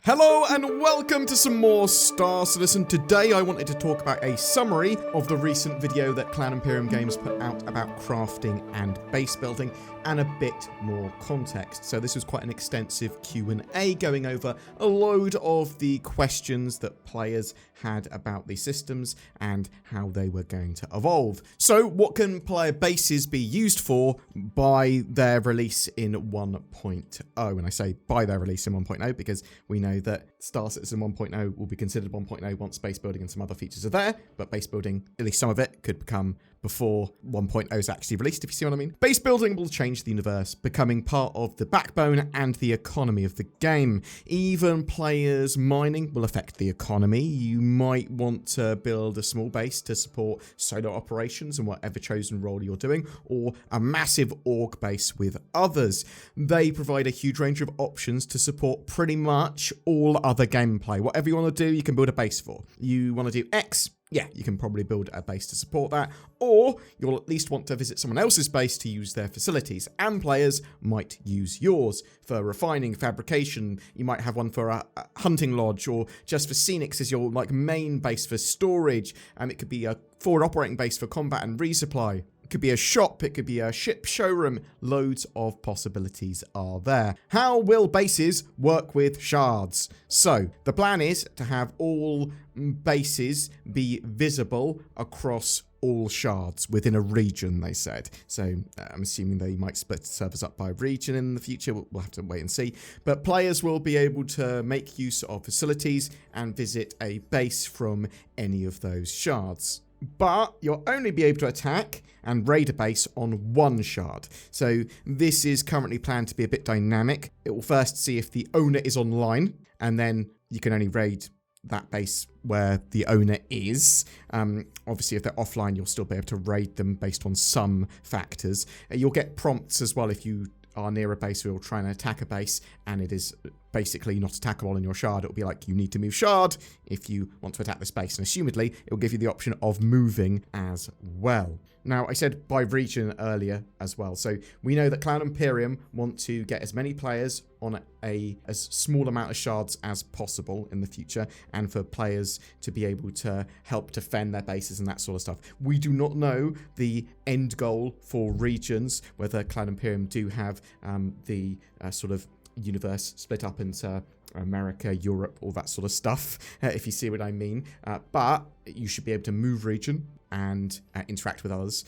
Hello and welcome to some more Star Citizen. Today I wanted to talk about a summary of the recent video that Clan Imperium Games put out about crafting and base building and a bit more context. So this was quite an extensive Q&A going over a load of the questions that players had about these systems and how they were going to evolve. So what can player bases be used for by their release in 1.0? And I say by their release in 1.0 because we know that Star Citizen 1.0 will be considered 1.0 once base building and some other features are there, but base building, at least some of it, could become before 1.0 is actually released, if you see what I mean. Base building will change the universe, becoming part of the backbone and the economy of the game. Even players mining will affect the economy. You might want to build a small base to support solo operations and whatever chosen role you're doing, or a massive org base with others. They provide a huge range of options to support pretty much all other gameplay. Whatever you want to do, you can build a base for. You want to do X? Yeah, you can probably build a base to support that, or you'll at least want to visit someone else's base to use their facilities, and players might use yours for refining, fabrication. You might have one for a hunting lodge, or just for scenics as your main base for storage, and it could be a forward operating base for combat and resupply. It could be a shop, it could be a ship showroom. Loads of possibilities are there. How will bases work with shards? So, the plan is to have all bases be visible across all shards within a region, they said. So I'm assuming they might split the servers up by region in the future. We'll have to wait and see. But players will be able to make use of facilities and visit a base from any of those shards. But you'll only be able to attack and raid a base on one shard. So this is currently planned to be a bit dynamic. It will first see if the owner is online, and then you can only raid that base where the owner is. Obviously, if they're offline, you'll still be able to raid them based on some factors. You'll get prompts as well if you are near a base or you're trying to attack a base and it is basically not attackable in your shard. It'll be like, you need to move shard if you want to attack this base. And assumedly, it will give you the option of moving as well. Now, I said by region earlier as well. So we know that Clan Imperium want to get as many players on as small amount of shards as possible in the future, and for players to be able to help defend their bases and that sort of stuff. We do not know the end goal for regions, whether Clan Imperium do have the sort of universe split up into America, Europe, all that sort of stuff, if you see what I mean. But you should be able to move region and interact with others,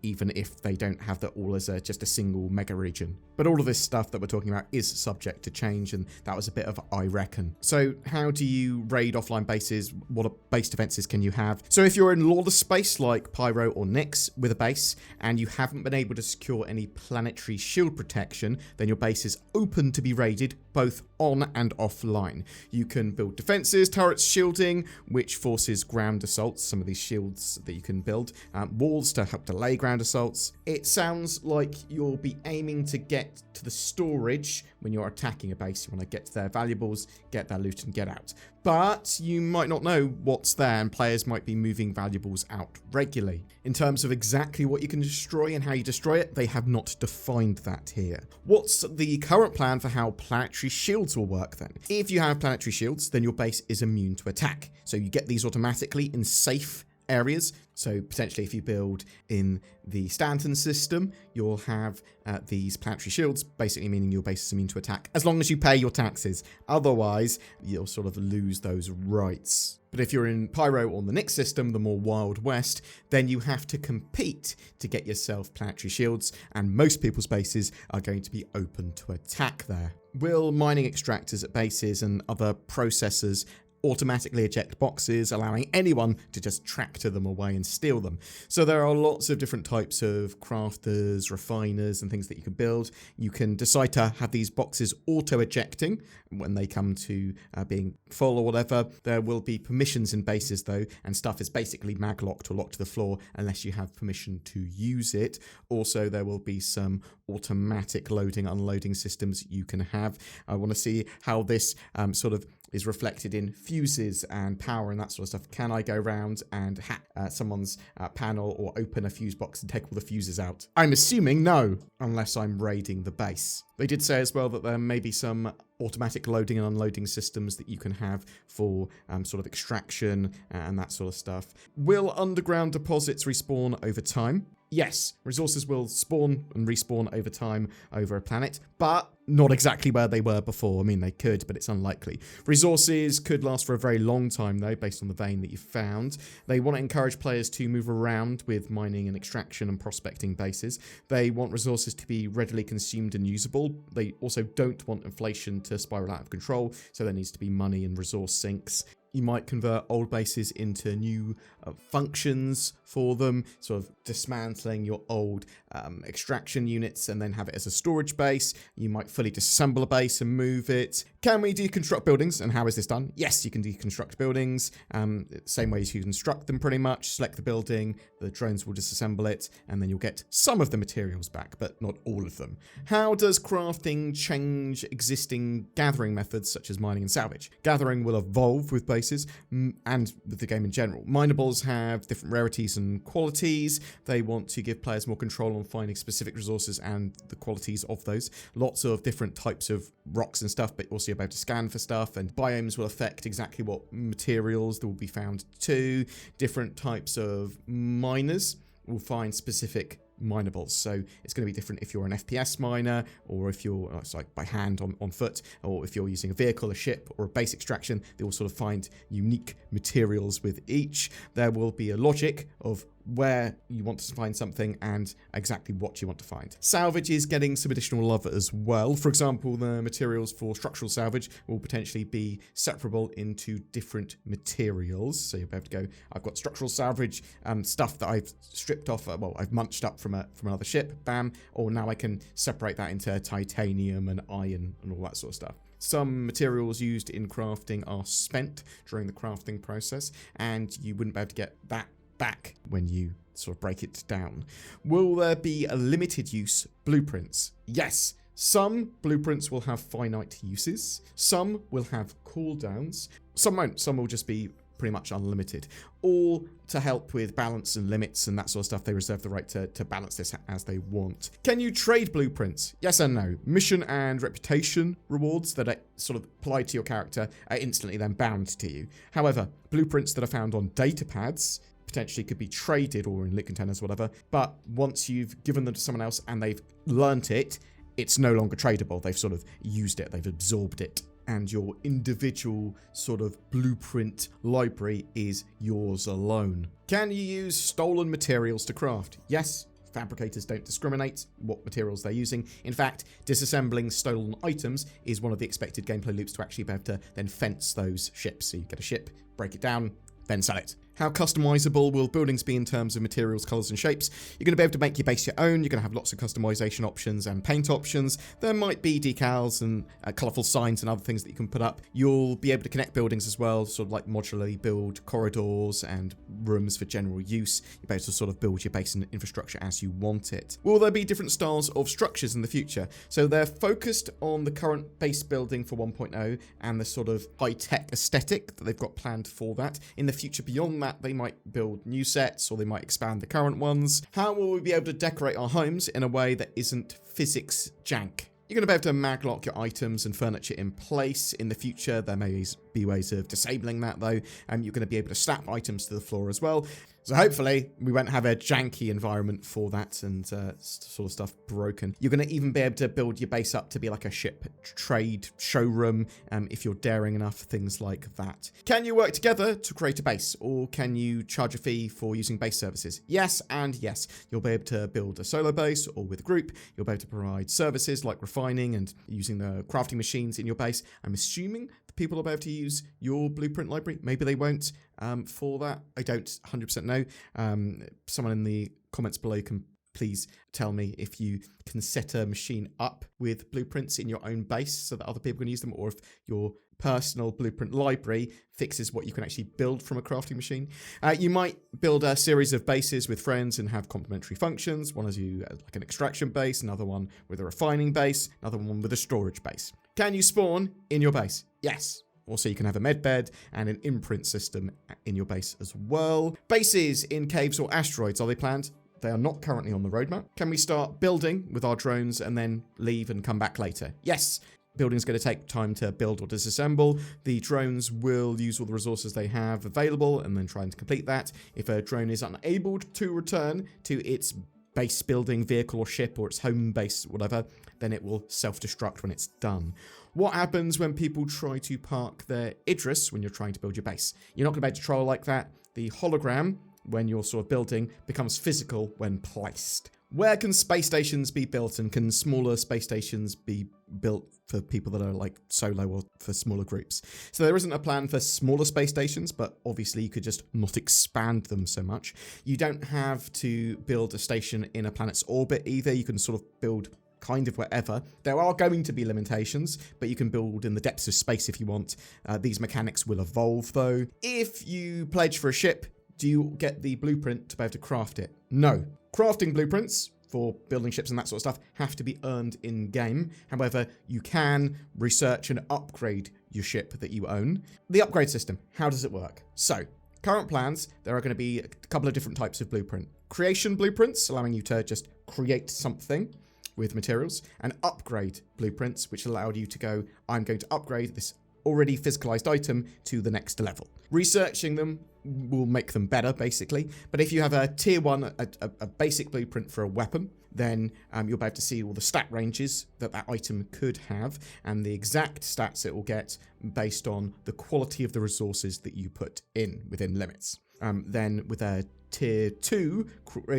even if they don't have that all as just a single mega region. But all of this stuff that we're talking about is subject to change, and that was a bit of I reckon. So how do you raid offline bases? What base defenses can you have? So if you're in lawless space like Pyro or Nyx with a base, and you haven't been able to secure any planetary shield protection, then your base is open to be raided both on and offline. You can build defenses, turrets, shielding, which forces ground assaults, some of these shields that you can build, walls to help delay ground assaults. It sounds like you'll be aiming to get to the storage when you're attacking a base. You want to get to their valuables, get their loot and get out. But you might not know what's there, and players might be moving valuables out regularly. In terms of exactly what you can destroy and how you destroy it, they have not defined that here. What's the current plan for how planetary shields will work then? If you have planetary shields, then your base is immune to attack. So you get these automatically in safe areas. So potentially if you build in the Stanton system, you'll have these planetary shields, basically meaning your base is immune to attack, as long as you pay your taxes. Otherwise, you'll sort of lose those rights. But if you're in Pyro or the Nyx system, the more Wild West, then you have to compete to get yourself planetary shields, and most people's bases are going to be open to attack there. Will mining extractors at bases and other processors automatically eject boxes, allowing anyone to just tractor them away and steal them? So there are lots of different types of crafters, refiners, and things that you can build. You can decide to have these boxes auto-ejecting when they come to being full or whatever. There will be permissions in bases though, and stuff is basically mag-locked or locked to the floor unless you have permission to use it. Also, there will be some automatic loading, unloading systems you can have. I want to see how this sort of is reflected in fuses and power and that sort of stuff. Can I go around and hack someone's panel or open a fuse box and take all the fuses out? I'm assuming no, unless I'm raiding the base. They did say as well that there may be some automatic loading and unloading systems that you can have for sort of extraction and that sort of stuff. Will underground deposits respawn over time? Yes, resources will spawn and respawn over time over a planet, but not exactly where they were before. I mean, they could, but it's unlikely. Resources could last for a very long time, though, based on the vein that you found. They want to encourage players to move around with mining and extraction and prospecting bases. They want resources to be readily consumed and usable. They also don't want inflation to spiral out of control, so there needs to be money and resource sinks. You might convert old bases into new functions for them, sort of dismantling your old extraction units and then have it as a storage base. You might fully disassemble a base and move it. Can we deconstruct buildings, and how is this done? Yes, you can deconstruct buildings, same way as you construct them pretty much. Select the building, the drones will disassemble it, and then you'll get some of the materials back, but not all of them. How does crafting change existing gathering methods such as mining and salvage? Gathering will evolve with bases and with the game in general. Minables have different rarities and qualities. They want to give players more control on finding specific resources and the qualities of those. Lots of different types of rocks and stuff, but also you'll be able to scan for stuff, and biomes will affect exactly what materials there will be found too. Different types of miners will find specific minables, so it's going to be different if you're an FPS miner, or if you're it's like by hand on foot, or if you're using a vehicle, a ship, or a base extraction. They will sort of find unique materials with each. There will be a logic of where you want to find something and exactly what you want to find. Salvage is getting some additional love as well. For example, the materials for structural salvage will potentially be separable into different materials. So you'll be able to go, I've got structural salvage stuff that I've stripped off, well, I've munched up from another ship, bam, or now I can separate that into titanium and iron and all that sort of stuff. Some materials used in crafting are spent during the crafting process, and you wouldn't be able to get that back when you sort of break it down. Will there be a limited use blueprints? Yes. Some blueprints will have finite uses. Some will have cooldowns. Some won't. Some will just be pretty much unlimited. All to help with balance and limits and that sort of stuff. They reserve the right to balance this as they want. Can you trade blueprints? Yes and no. Mission and reputation rewards that are sort of applied to your character are instantly then bound to you. However, blueprints that are found on data pads potentially could be traded, or in lit containers, whatever, but once you've given them to someone else and they've learnt it, it's no longer tradable. They've sort of used it, they've absorbed it, and your individual sort of blueprint library is yours alone. Can you use stolen materials to craft? Yes. Fabricators don't discriminate what materials they're using. In fact, disassembling stolen items is one of the expected gameplay loops to actually be able to then fence those ships. So you get a ship, break it down, then sell it. How customizable will buildings be in terms of materials, colors, and shapes? You're going to be able to make your base your own. You're going to have lots of customization options and paint options. There might be decals and colorful signs and other things that you can put up. You'll be able to connect buildings as well, sort of like modularly build corridors and rooms for general use. You'll be able to sort of build your base and infrastructure as you want it. Will there be different styles of structures in the future? So they're focused on the current base building for 1.0 and the sort of high-tech aesthetic that they've got planned for that. In the future beyond that, they might build new sets, or they might expand the current ones. How will we be able to decorate our homes in a way that isn't physics jank? You're going to be able to maglock your items and furniture in place in the future. There may be ways of disabling that, though, and you're going to be able to snap items to the floor as well. So hopefully we won't have a janky environment for that and sort of stuff broken. You're going to even be able to build your base up to be like a ship trade showroom if you're daring enough, things like that. Can you work together to create a base, or can you charge a fee for using base services? Yes and yes. You'll be able to build a solo base or with a group. You'll be able to provide services like refining and using the crafting machines in your base. I'm assuming people will be able to use your blueprint library. Maybe they won't for that. I don't 100% know. Someone in the comments below can please tell me if you can set a machine up with blueprints in your own base so that other people can use them, or if your personal blueprint library fixes what you can actually build from a crafting machine. You might build a series of bases with friends and have complementary functions. One is like an extraction base, another one with a refining base, another one with a storage base. Can you spawn in your base? Yes. Also, you can have a med bed and an imprint system in your base as well. Bases in caves or asteroids, are they planned? They are not currently on the roadmap. Can we start building with our drones and then leave and come back later? Yes. Building's going to take time to build or disassemble. The drones will use all the resources they have available and then try and complete that. If a drone is unable to return to its base building vehicle or ship or its home base, whatever, then it will self-destruct when it's done. What happens when people try to park their Idris when you're trying to build your base? You're not going to be able to troll like that. The hologram, when you're sort of building, becomes physical when placed. Where can space stations be built, and can smaller space stations be built for people that are like solo or for smaller groups? So there isn't a plan for smaller space stations, but obviously you could just not expand them so much. You don't have to build a station in a planet's orbit either. You can sort of build kind of wherever. There are going to be limitations, but you can build in the depths of space if you want. These mechanics will evolve though. If you pledge for a ship, do you get the blueprint to be able to craft it? No. Crafting blueprints for building ships and that sort of stuff have to be earned in-game. However, you can research and upgrade your ship that you own. The upgrade system, how does it work? So, current plans, there are going to be a couple of different types of blueprint. Creation blueprints, allowing you to just create something with materials, and upgrade blueprints, which allow you to go, I'm going to upgrade this already physicalized item to the next level. Researching them will make them better, basically. But if you have a tier 1, a basic blueprint for a weapon, then you'll be able to see all the stat ranges that that item could have and the exact stats it will get based on the quality of the resources that you put in within limits. Then with a tier 2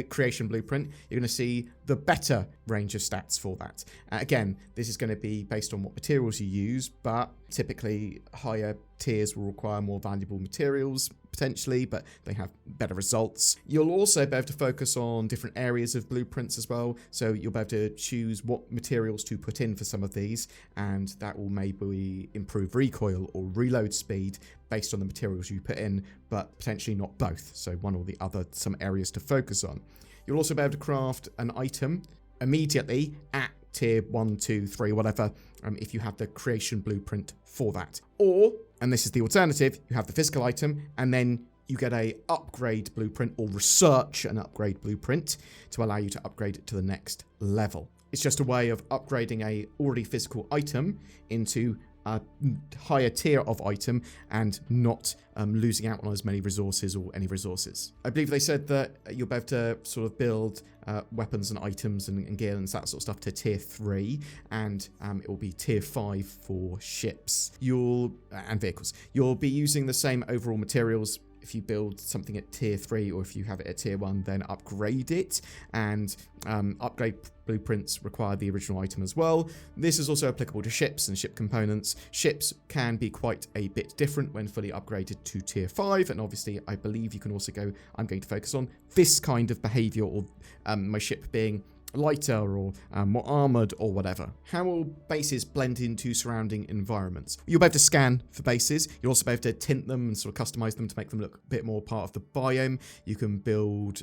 creation blueprint, you're going to see the better range of stats for that. Again, this is going to be based on what materials you use, but typically higher tiers will require more valuable materials potentially, but they have better results. You'll also be able to focus on different areas of blueprints as well, so you'll be able to choose what materials to put in for some of these, and that will maybe improve recoil or reload speed based on the materials you put in, but potentially not both, so one or the other, some areas to focus on. You'll also be able to craft an item immediately at tier 1, 2, 3, whatever, if you have the creation blueprint for that. Or, and this is the alternative, you have the physical item and then you get a upgrade blueprint or research an upgrade blueprint to allow you to upgrade it to the next level. It's just a way of upgrading a already physical item into a higher tier of item and not losing out on as many resources or any resources. I believe they said that you'll be able to sort of build weapons and items and gear and that sort of stuff to tier 3, and it will be tier 5 for ships and vehicles. You'll be using the same overall materials. If you build something at tier 3 or if you have it at tier 1, then upgrade it, and upgrade blueprints require the original item as well. This is also applicable to ships and ship components. Ships can be quite a bit different when fully upgraded to tier 5, and obviously I believe you can also go, I'm going to focus on this kind of behavior, or my ship being lighter or more armored or whatever. How will bases blend into surrounding environments? You'll be able to scan for bases. You'll also be able to tint them and sort of customize them to make them look a bit more part of the biome. You can build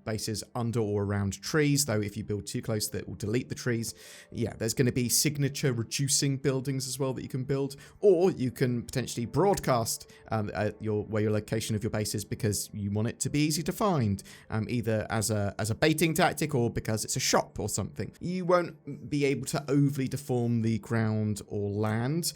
bases under or around trees, though if you build too close, that will delete the trees. Yeah, there's going to be signature reducing buildings as well that you can build, or you can potentially broadcast where your location of your base is because you want it to be easy to find, either as a baiting tactic or because it's a shop or something. You won't be able to overly deform the ground or land,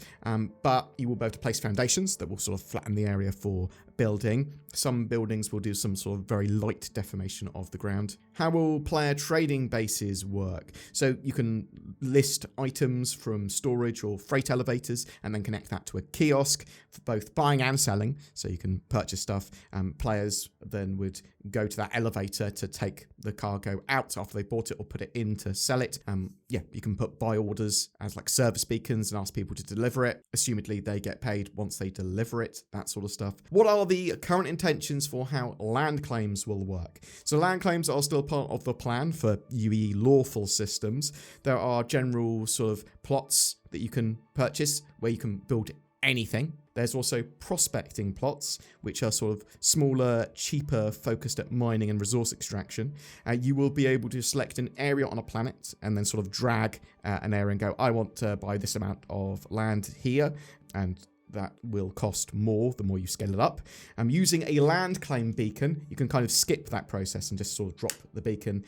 but you will be able to place foundations that will sort of flatten the area for building. Some buildings will do some sort of very light deformation of the ground. How will player trading bases work? So you can list items from storage or freight elevators and then connect that to a kiosk for both buying and selling, so you can purchase stuff. Players then would go to that elevator to take the cargo out after they bought it or put it in to sell it. Yeah, you can put buy orders as like service beacons and ask people to deliver it. Assumedly they get paid once they deliver it, that sort of stuff. What are the current intentions for how land claims will work? So land claims are still part of the plan for UE lawful systems. There are general sort of plots that you can purchase where you can build anything. There's also prospecting plots, which are sort of smaller, cheaper, focused at mining and resource extraction. You will be able to select an area on a planet and then sort of drag an area and go, I want to buy this amount of land here, and that will cost more the more you scale it up. Using a land claim beacon, you can kind of skip that process and just sort of drop the beacon.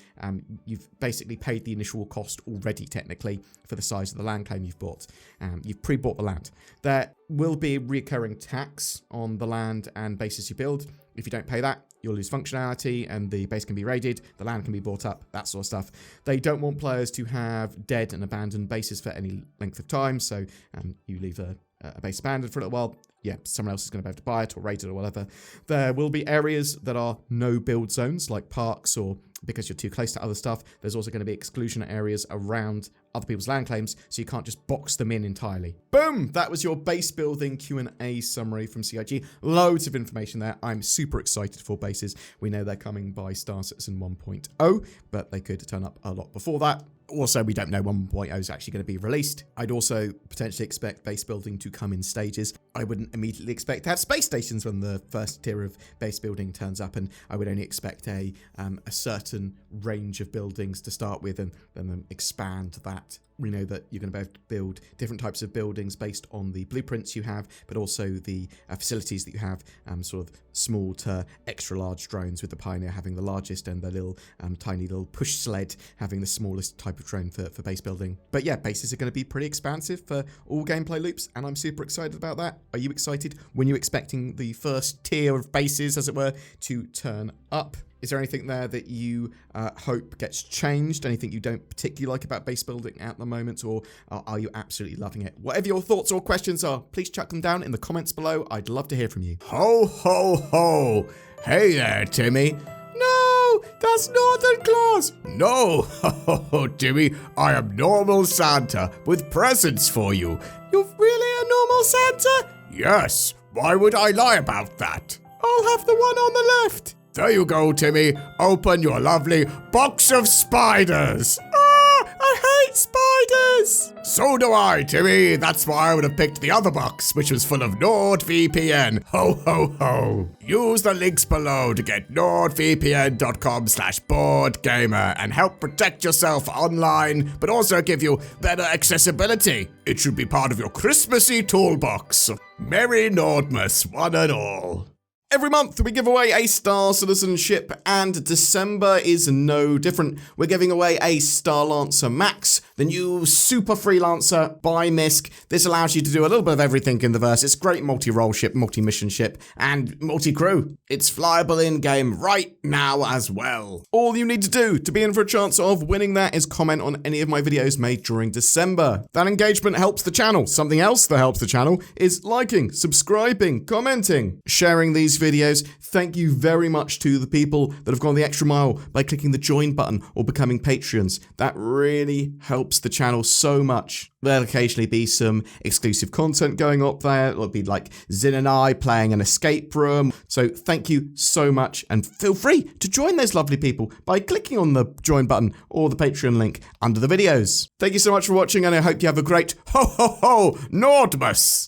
You've basically paid the initial cost already, technically, for the size of the land claim you've bought. You've pre-bought the land. There will be recurring tax on the land and bases you build. If you don't pay that, you'll lose functionality and the base can be raided, the land can be bought up, that sort of stuff. They don't want players to have dead and abandoned bases for any length of time, so you leave a base abandoned for a little while, yeah, someone else is going to be able to buy it or raid it or whatever. There will be areas that are no build zones, like parks, or because you're too close to other stuff, there's also going to be exclusion areas around other people's land claims, so you can't just box them in entirely. Boom! That was your base building Q&A summary from CIG. Loads of information there. I'm super excited for bases. We know they're coming by Star Citizen 1.0, but they could turn up a lot before that. Also, we don't know when 1.0 is actually going to be released. I'd also potentially expect base building to come in stages. I wouldn't immediately expect to have space stations when the first tier of base building turns up, and I would only expect a certain range of buildings to start with and then expand that. We know that you're going to be able to build different types of buildings based on the blueprints you have, but also the facilities that you have, sort of small to extra large drones, with the Pioneer having the largest and the little tiny little push sled having the smallest type of drone for base building. But yeah, bases are going to be pretty expansive for all gameplay loops, and I'm super excited about that. Are you excited? When you're expecting the first tier of bases, as it were, to turn up? Is there anything there that you hope gets changed? Anything you don't particularly like about base building at the moment, or are you absolutely loving it? Whatever your thoughts or questions are, please chuck them down in the comments below. I'd love to hear from you. Ho, ho, ho. Hey there, Timmy. No, that's Northern Claus. No, ho, Timmy, I am normal Santa with presents for you. You're really a normal Santa? Yes, why would I lie about that? I'll have the one on the left. There you go, Timmy. Open your lovely box of spiders. I hate spiders. So do I, Timmy. That's why I would have picked the other box, which was full of NordVPN. Ho, ho, ho. Use the links below to get nordvpn.com/boardgamer and help protect yourself online, but also give you better accessibility. It should be part of your Christmassy toolbox. Merry Nordmas, one and all. Every month we give away a Star Citizenship, and December is no different. We're giving away a Starlancer Max, the new super freelancer by MISC. This allows you to do a little bit of everything in the verse. It's a great multi-role ship, multi-mission ship, and multi-crew. It's flyable in-game right now as well. All you need to do to be in for a chance of winning that is comment on any of my videos made during December. That engagement helps the channel. Something else that helps the channel is liking, subscribing, commenting, sharing these videos. Thank you very much to the people that have gone the extra mile by clicking the join button or becoming Patreons. That really helps the channel so much. There'll occasionally be some exclusive content going up there. It'll be like Zin and I playing an escape room. So thank you so much, and feel free to join those lovely people by clicking on the join button or the Patreon link under the videos. Thank you so much for watching, and I hope you have a great ho ho ho Nordmas!